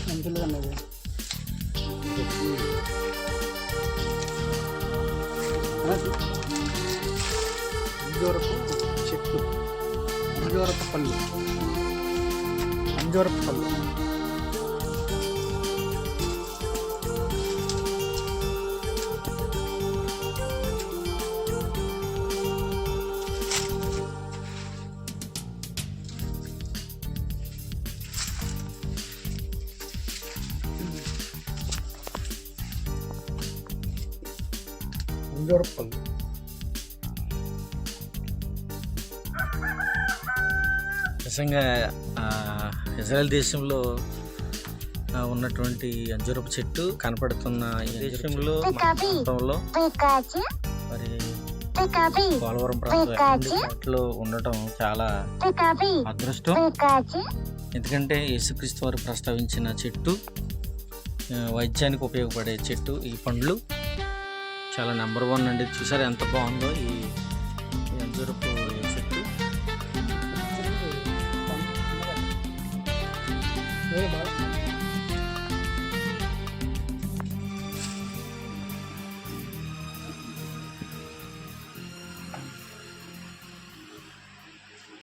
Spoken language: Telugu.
మంచిగా అన్నది అంజూరపు చెట్టు, అంజూరపు పళ్ళు, అంజూరపు పళ్ళు. అంజూరపు పళ్ళు. నిజంగా ఇజ్రాయెల్ దేశంలో ఉన్నటువంటి అంజూరపు చెట్టు కనపడుతున్న ఈ దేశంలో మరి పోలవరం ప్రాంతంలో ఉండటం చాలా అదృష్టం. ఎందుకంటే యేసుక్రీస్తు వారు ప్రస్తావించిన చెట్టు, వైద్యానికి ఉపయోగపడే చెట్టు, ఈ పండ్లు చాలా నెంబర్ 1 అండి. చూసారు ఎంత బాగుందో ఈ అంజూరపు చెట్టు. బాగా